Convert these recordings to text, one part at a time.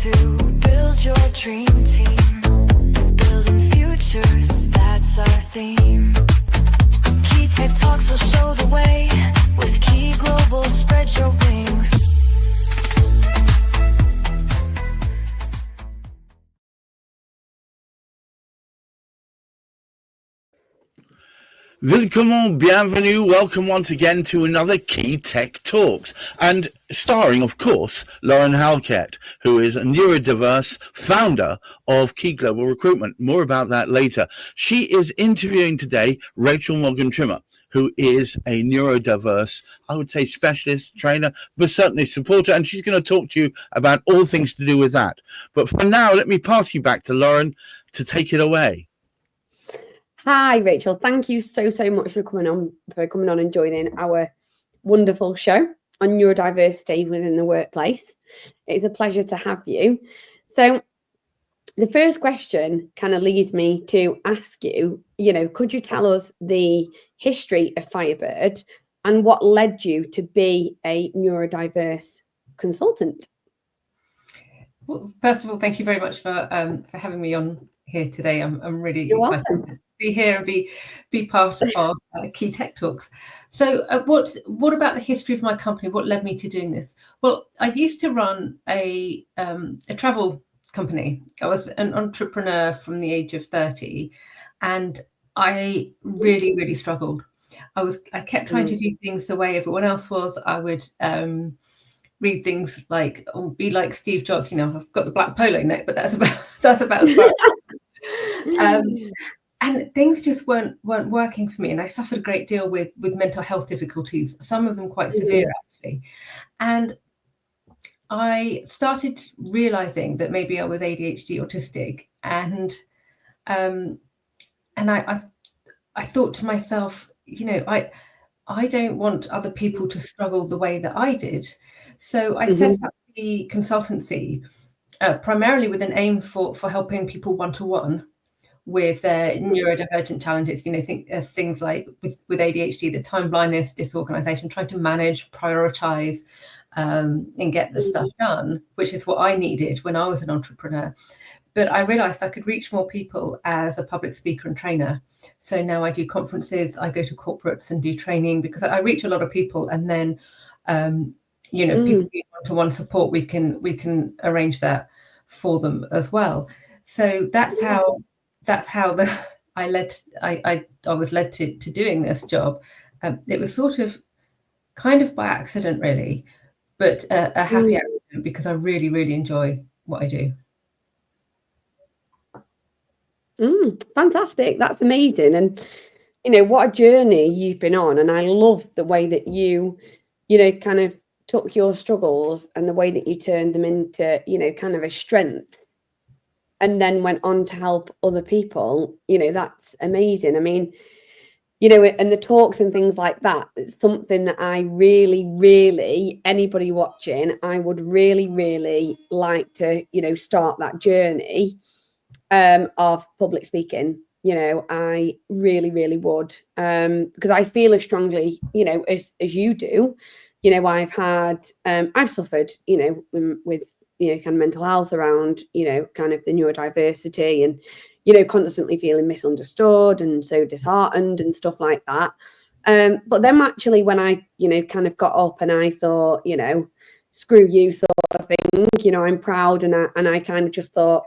to build your dream team. Building futures, that's our theme. Key Tech Talks will show the way. With Key Global, spread your wings. Willkommen, bienvenue, welcome once again to another Key Tech Talks, and starring, of course, Lauren Halket, who is a neurodiverse founder of Key Global Recruitment. More about that later. She is interviewing today Rachel Morgan-Trimmer, who is a neurodiverse, I would say specialist trainer, but certainly supporter, and she's going to talk to you about all things to do with that. But for now, let me pass you back to Lauren to take it away. Hi, Rachel. Thank you so much for coming on and joining our wonderful show on neurodiversity within the workplace. It's a pleasure to have you. So the first question kind of leads me to ask you, could you tell us the history of Firebird and what led you to be a neurodiverse consultant? Well, first of all, thank you very much for having me on here today. I'm really You're excited welcome. to be here and be part of Key Tech Talks. So what about the history of my company? What led me to doing this? Well, I used to run a travel company. I was an entrepreneur from the age of 30, and I really struggled. I kept trying to do things the way everyone else was. I would read things like, be like Steve Jobs. I've got the black polo neck, but that's about as far. And things just weren't working for me, and I suffered a great deal with mental health difficulties, some of them quite severe actually. And I started realizing that maybe I was ADHD autistic, and I thought to myself, I don't want other people to struggle the way that I did. So I set up the consultancy primarily with an aim for helping people one-to-one with neurodivergent challenges. Things like with ADHD, the time blindness, disorganization, trying to manage, prioritize, and get the stuff done, which is what I needed when I was an entrepreneur. But I realized I could reach more people as a public speaker and trainer. So now I do conferences, I go to corporates and do training, because I reach a lot of people. And then, if people need one-to-one support, we can arrange that for them as well. So that's how I was led to doing this job. It was sort of kind of by accident, really, but a happy accident, because I really enjoy what I do. Fantastic. That's amazing. And, what a journey you've been on. And I love the way that you kind of took your struggles and the way that you turned them into, kind of a strength, and then went on to help other people. That's amazing. I mean, and the talks and things like that, it's something that I really, anybody watching, I would really like to, start that journey of public speaking. I really would, because I feel as strongly, as you do. I've suffered, with kind of mental health around, kind of the neurodiversity, and, constantly feeling misunderstood and so disheartened and stuff like that. But then actually when I, kind of got up and I thought, screw you sort of thing, I'm proud. And I kind of just thought,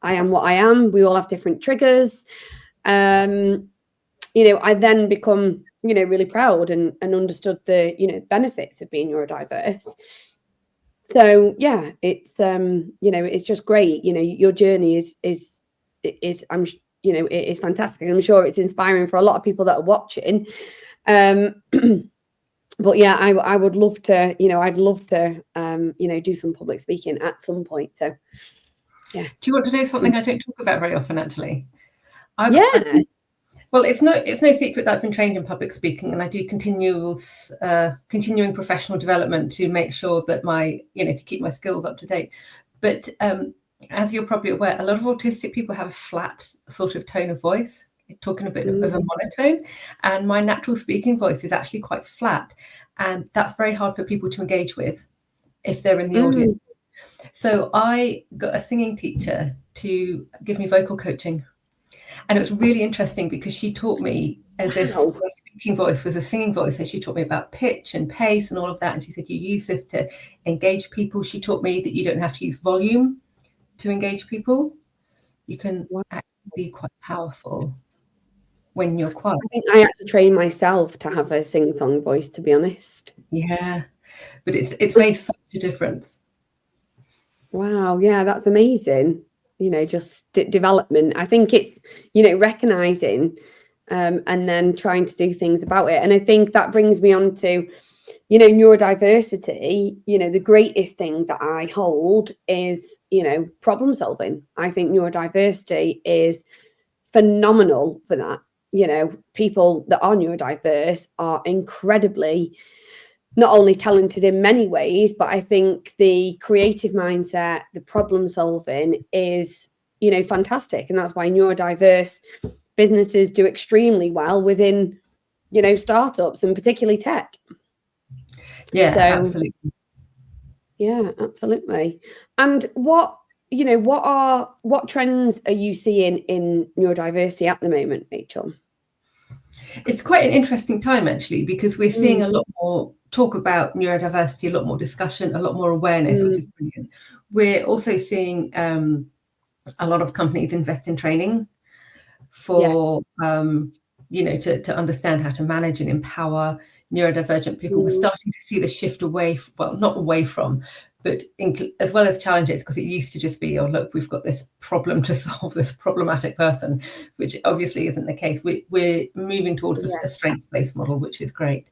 I am what I am. We all have different triggers. I then become, really proud and understood the, benefits of being neurodiverse. So yeah, it's it's just great. Your journey is it is fantastic. I'm sure it's inspiring for a lot of people that are watching. But yeah, I would love to, I'd love to, do some public speaking at some point. So yeah. Do you want to do something I don't talk about very often, actually? Well, it's no secret that I've been trained in public speaking, and I do continuing professional development to make sure that to keep my skills up to date. But as you're probably aware, a lot of autistic people have a flat sort of tone of voice, talking a bit of a monotone, and my natural speaking voice is actually quite flat, and that's very hard for people to engage with if they're in the audience. So I got a singing teacher to give me vocal coaching. And it was really interesting because she taught me as if Wow. my speaking voice was a singing voice. And she taught me about pitch and pace and all of that. And she said, you use this to engage people. She taught me that you don't have to use volume to engage people. You can actually be quite powerful when you're quiet. I think I had to train myself to have a sing-song voice, to be honest. Yeah, but it's made such a difference. Wow, yeah, that's amazing. You know, just development. I think it's, you know, recognizing and then trying to do things about it. And I think that brings me on to, you know, neurodiversity. You know, the greatest thing that I hold is, you know, problem solving. I think neurodiversity is phenomenal for that. You know, people that are neurodiverse are incredibly not only talented in many ways, but I think the creative mindset, the problem solving is, you know, fantastic. And that's why neurodiverse businesses do extremely well within, you know, startups and particularly tech. Yeah, So, absolutely. Yeah, absolutely. And what, you know, what trends are you seeing in neurodiversity at the moment, Rachel? It's quite an interesting time, actually, because we're seeing a lot more talk about neurodiversity, a lot more discussion, a lot more awareness, which is brilliant. We're also seeing a lot of companies invest in training for, you know, to understand how to manage and empower neurodivergent people. We're starting to see the shift away, well, not away from, but as well as challenges, because it used to just be, oh, look, we've got this problem to solve, this problematic person, which obviously isn't the case. We're moving towards a strengths-based model, which is great.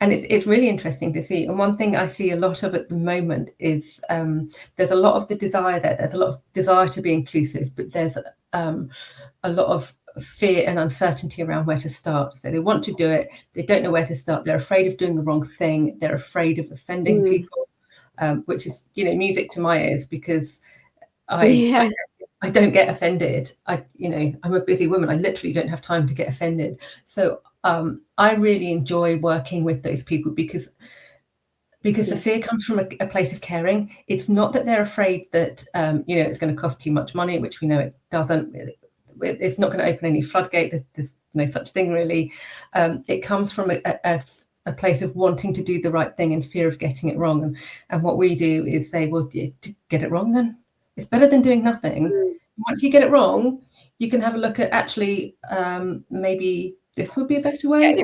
And it's really interesting to see. And one thing I see a lot of at the moment is there's a lot of the desire there. There's a lot of desire to be inclusive, but there's a lot of fear and uncertainty around where to start. So they want to do it. They don't know where to start. They're afraid of doing the wrong thing. They're afraid of offending people, which is, you know, music to my ears, because I don't get offended. You know, I'm a busy woman. I literally don't have time to get offended. So I really enjoy working with those people because the fear comes from a place of caring. It's not that they're afraid that, you know, it's going to cost too much money, which we know it doesn't. It's not going to open any floodgate. There's no such thing, really. It comes from a place of wanting to do the right thing and fear of getting it wrong. And what we do is say, well, to get it wrong, then it's better than doing nothing. Once you get it wrong, you can have a look at actually maybe this would be a better way.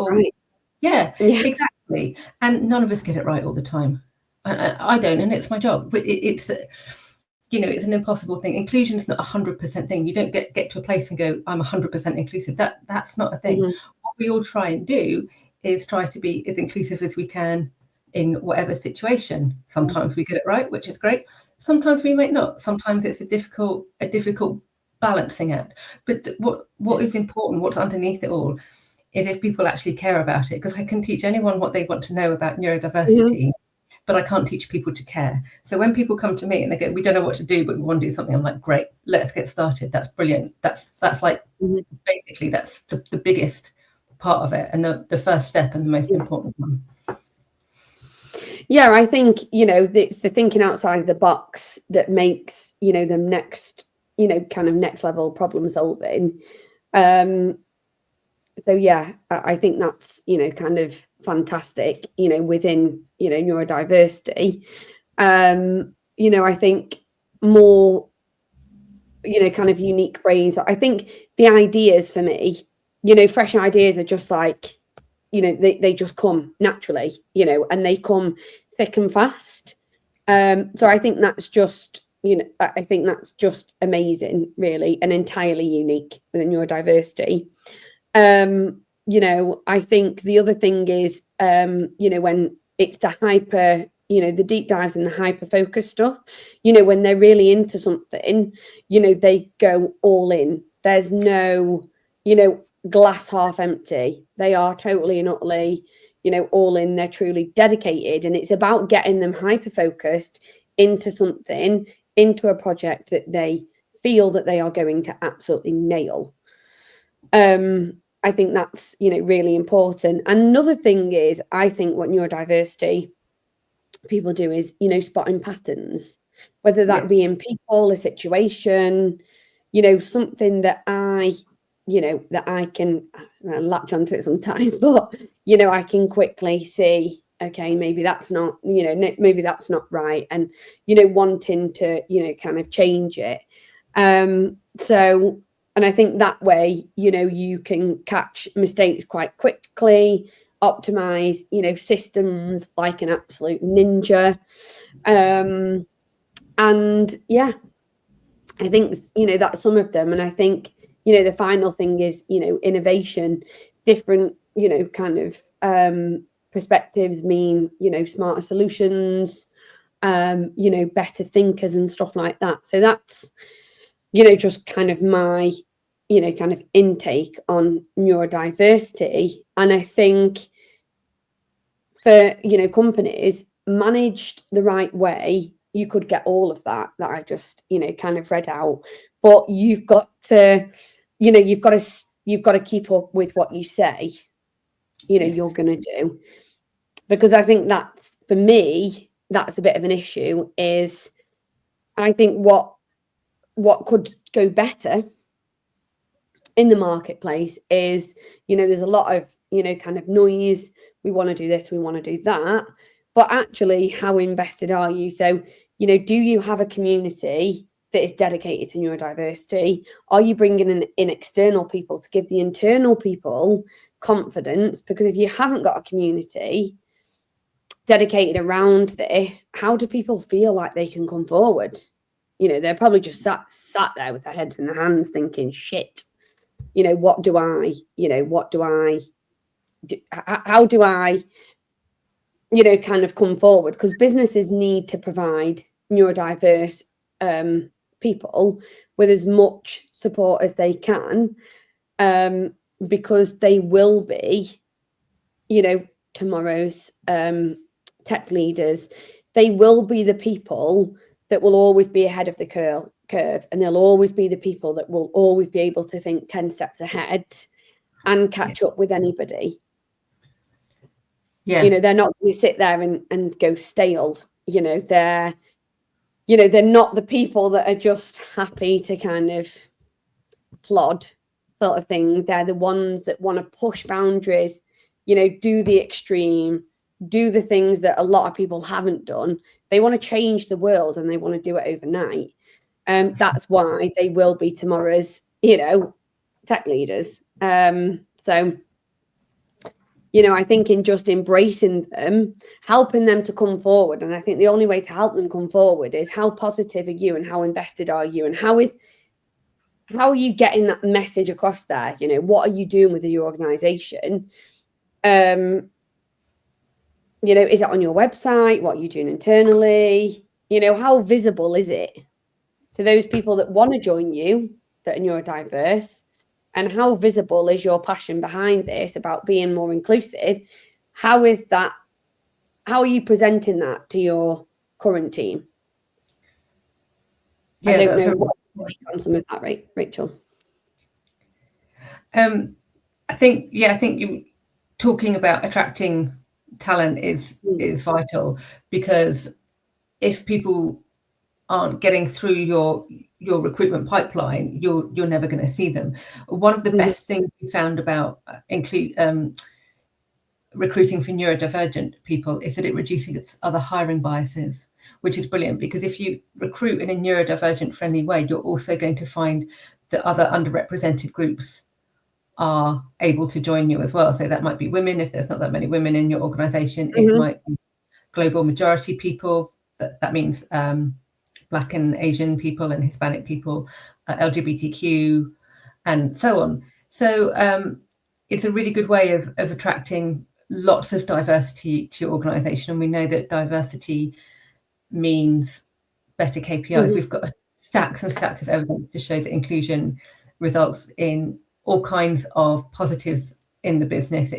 Yeah, exactly. And none of us get it right all the time. I don't, and it's my job. But it's you know, it's an impossible thing. Inclusion is not 100% thing. You don't get to a place and go, I'm 100% inclusive. That's not a thing. What we all try and do is try to be as inclusive as we can in whatever situation. Sometimes we get it right, which is great. Sometimes we might not. Sometimes it's a difficult balancing act. But what is important, what's underneath it all, is if people actually care about it. Because I can teach anyone what they want to know about neurodiversity, but I can't teach people to care. So when people come to me and they go, we don't know what to do, but we want to do something, I'm like, great, let's get started. That's brilliant. That's like, basically, that's the biggest part of it, and the first step and the most important one. Yeah, I think, you know, it's the thinking outside the box that makes, you know, the next, you know, kind of next level problem solving. So yeah, I think that's, you know, kind of fantastic, you know, within, you know, neurodiversity. You know, I think more, you know, kind of unique ways. I think the ideas for me, you know, fresh ideas are just like, you know, they just come naturally, you know, and they come thick and fast. So I think that's just, you know, I think that's just amazing, really, and entirely unique within neurodiversity. You know, I think the other thing is, you know, when it's the hyper, you know, the deep dives and the hyper focus stuff, you know, when they're really into something, you know, they go all in. There's no, you know, glass half empty. They are totally and utterly, you know, all in. They're truly dedicated, and it's about getting them hyper focused into something, into a project that they feel that they are going to absolutely nail. I think that's, you know, really important. Another thing is, I think what neurodiversity people do is, you know, spotting patterns, whether that be in people, a situation, you know, something that you know, that I can latch onto it sometimes, but, you know, I can quickly see, okay, maybe that's not, you know, maybe that's not right. And, you know, wanting to, you know, kind of change it. So, and I think that way, you know, you can catch mistakes quite quickly, optimize, you know, systems like an absolute ninja. And yeah, I think, you know, that's some of them. And I think, you know, the final thing is, you know, innovation, different, you know, kind of perspectives mean, you know, smarter solutions, you know, better thinkers and stuff like that. So that's, you know, just kind of my, you know, kind of intake on neurodiversity. And I think for, you know, companies managed the right way, you could get all of that I've just, you know, kind of read out. But you've got to, you know, you've got to keep up with what you say, you know, you're going to do. Because I think that's, for me, that's a bit of an issue, is I think what could go better in the marketplace is, you know, there's a lot of, you know, kind of noise. We want to do this, we want to do that. But actually, how invested are you? So, you know, do you have a community that is dedicated to neurodiversity? Are you bringing in external people to give the internal people confidence? Because if you haven't got a community dedicated around this, how do people feel like they can come forward? You know, they're probably just sat there with their heads in their hands thinking, shit, you know, what do I do? How do I, you know, kind of come forward? Because businesses need to provide neurodiverse people with as much support as they can, because they will be, you know, tomorrow's tech leaders. They will be the people that will always be ahead of the curve, and they'll always be the people that will always be able to think 10 steps ahead and catch up with anybody. You know, they're not going to sit there and go stale. You know, they're not the people that are just happy to kind of plod sort of thing. They're the ones that want to push boundaries, you know, do the extreme, do the things that a lot of people haven't done. They want to change the world and they want to do it overnight. That's why they will be tomorrow's, you know, tech leaders. So, you know, I think in just embracing them, helping them to come forward. And I think the only way to help them come forward is, how positive are you and how invested are you? And how are you getting that message across there? You know, what are you doing with your organization? You know, is it on your website? What are you doing internally? You know, how visible is it to those people that want to join you, that are neurodiverse? And how visible is your passion behind this about being more inclusive? How is that? How are you presenting that to your current team? Yeah, I don't know what on some of that, right, Rachel? I think you talking about attracting talent is vital, because if people aren't getting through your recruitment pipeline, you're never going to see them. One of the best things we found about recruiting for neurodivergent people is that it reduces other hiring biases, which is brilliant, because if you recruit in a neurodivergent friendly way, you're also going to find that other underrepresented groups are able to join you as well. So that might be women, if there's not that many women in your organization. It might be global majority people. That means Black and Asian people and Hispanic people, LGBTQ, and so on. So it's a really good way of attracting lots of diversity to your organization. And we know that diversity means better KPIs. We've got stacks and stacks of evidence to show that inclusion results in all kinds of positives in the business,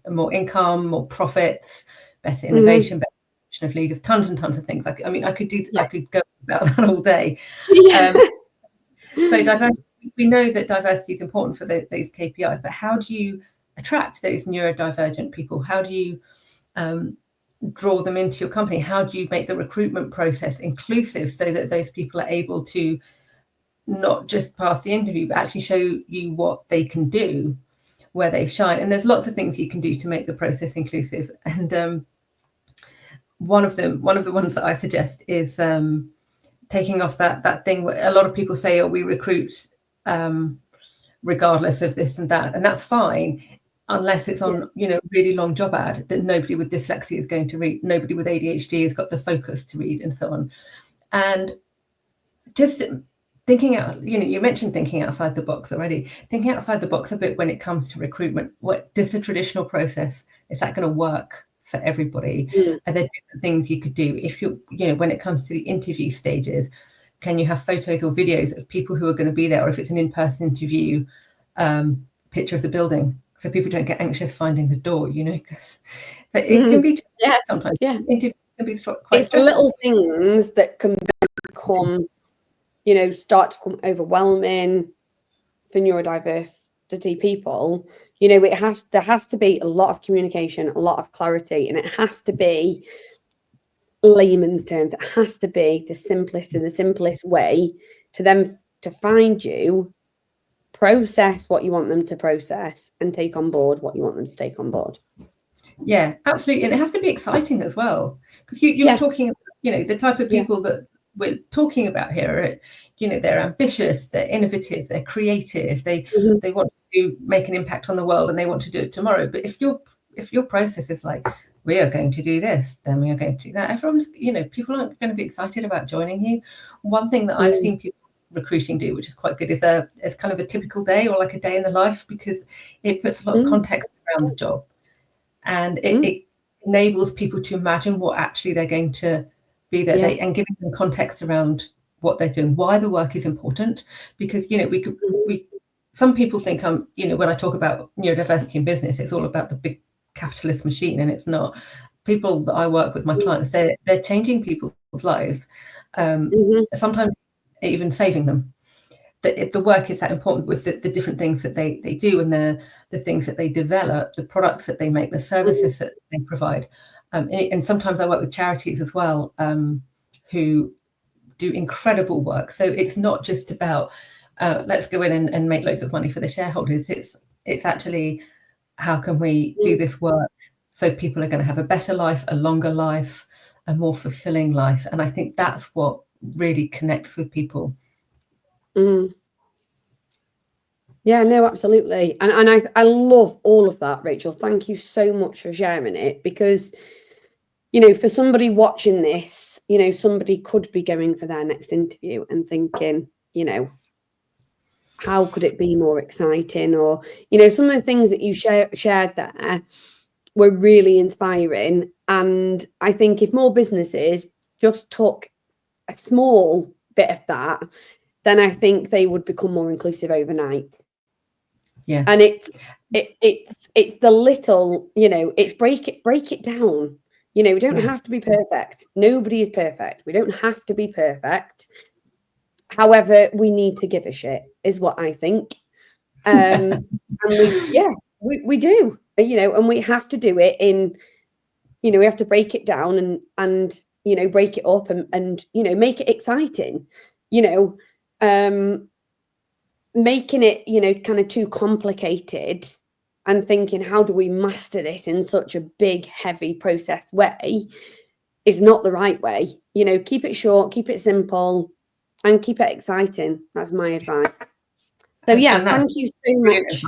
more income, more profits, better innovation, better production of leaders, tons and tons of things. I could go about that all day. So diversity, we know that diversity is important for those KPIs, but how do you attract those neurodivergent people? How do you draw them into your company? How do you make the recruitment process inclusive so that those people are able to not just pass the interview, but actually show you what they can do, where they shine? And there's lots of things you can do to make the process inclusive. And one of the ones that I suggest is taking off that thing where a lot of people say, oh, we recruit regardless of this and that, and that's fine, unless it's on really long job ad that nobody with dyslexia is going to read, nobody with ADHD has got the focus to read, and so on. And just thinking out, you mentioned thinking outside the box already. Thinking outside the box a bit when it comes to recruitment. What does the traditional process, is that going to work for everybody? Are there different things you could do if when it comes to the interview stages? Can you have photos or videos of people who are going to be there, or if it's an in-person interview, picture of the building, so people don't get anxious finding the door, because it can be sometimes. Interview can be quite stressful. Little things that can become, start to become overwhelming for neurodiversity people. There has to be a lot of communication, a lot of clarity, and it has to be layman's terms. It has to be the simplest way to them to find you, process what you want them to process, and take on board what you want them to take on board. Yeah, absolutely. And it has to be exciting as well, because you're talking about, the type of people that we're talking about here are, they're ambitious, they're innovative, they're creative, they want to make an impact on the world, and they want to do it tomorrow. But if your process is like, we are going to do this, then we are going to do that, everyone's, people aren't going to be excited about joining you. One thing that I've seen people recruiting do, which is quite good, is it's kind of a typical day, or like a day in the life, because it puts a lot of context around the job, and it enables people to imagine what actually they're going to be there, and giving them context around what they're doing, why the work is important. Because some people think when I talk about neurodiversity in business, it's all about the big capitalist machine, and it's not. People that I work with, my clients, they're changing people's lives, sometimes even saving them. The work is that important, with the different things that they do, and the things that they develop, the products that they make, the services that they provide. And sometimes I work with charities as well, who do incredible work. So it's not just about let's go in and make loads of money for the shareholders. It's actually, how can we do this work so people are going to have a better life, a longer life, a more fulfilling life? And I think that's what really connects with people. Yeah, no, absolutely. And I love all of that, Rachel. Thank you so much for sharing it, because for somebody watching this, somebody could be going for their next interview and thinking, how could it be more exciting? Or, some of the things that you shared there were really inspiring. And I think if more businesses just took a small bit of that, then I think they would become more inclusive overnight. Yeah. And it's the little, it's break it down. We don't have to be perfect. Nobody is perfect. We don't have to be perfect. However, we need to give a shit, is what I think. And we do, and we have to do it in, we have to break it down and break it up and make it exciting, making it, kind of too complicated and thinking, how do we master this in such a big, heavy process way, is not the right way. Keep it short, keep it simple, and keep it exciting. That's my advice. So thank you so much.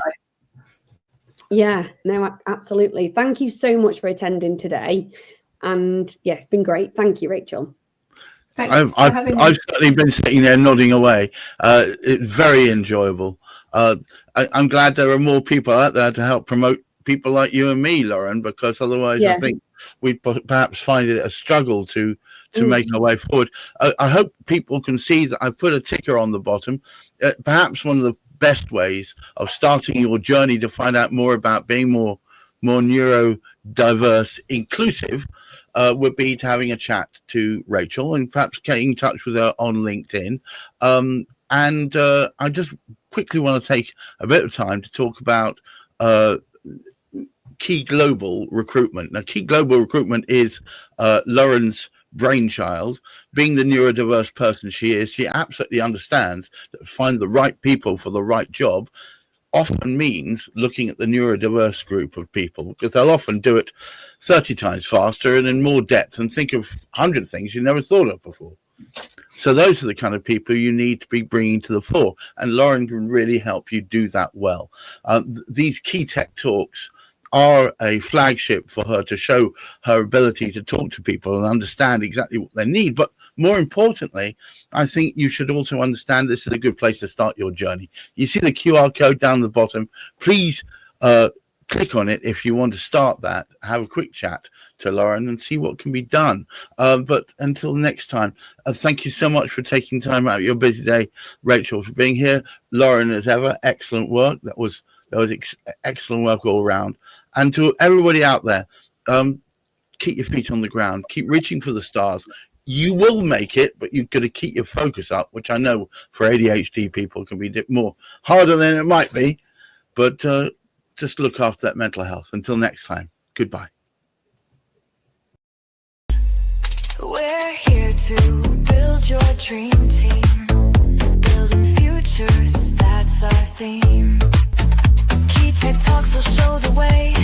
Yeah, no, absolutely. Thank you so much for attending today. And it's been great. Thank you, Rachel. I've certainly been sitting there nodding away. It's very enjoyable. I'm glad there are more people out there to help promote people like you and me, Lauren, because otherwise I think we'd perhaps find it a struggle to make our way forward. I hope people can see that I've put a ticker on the bottom. Perhaps one of the best ways of starting your journey to find out more about being more neurodiverse, inclusive, would be to having a chat to Rachel and perhaps getting in touch with her on LinkedIn. And I just quickly want to take a bit of time to talk about Key Global Recruitment. Now, Key Global Recruitment is Lauren's brainchild. Being the neurodiverse person she is, she absolutely understands that find the right people for the right job often means looking at the neurodiverse group of people, because they'll often do it 30 times faster and in more depth and think of 100 things you never thought of before. So those are the kind of people you need to be bringing to the fore, and Lauren can really help you do that well. These Key Tech Talks are a flagship for her to show her ability to talk to people and understand exactly what they need. But more importantly, I think you should also understand this is a good place to start your journey. You see the QR code down the bottom. Please click on it if you want to start that. Have a quick chat to Lauren and see what can be done. But until next time, thank you so much for taking time out of your busy day, Rachel, for being here. Lauren, as ever, excellent work. That was excellent work all around. And to everybody out there, keep your feet on the ground. Keep reaching for the stars. You will make it, but you've got to keep your focus up, which I know for ADHD people can be a bit more harder than it might be. But just look after that mental health. Until next time, goodbye. We're here to build your dream team. Building futures, that's our theme. Key Tech Talks will show the way.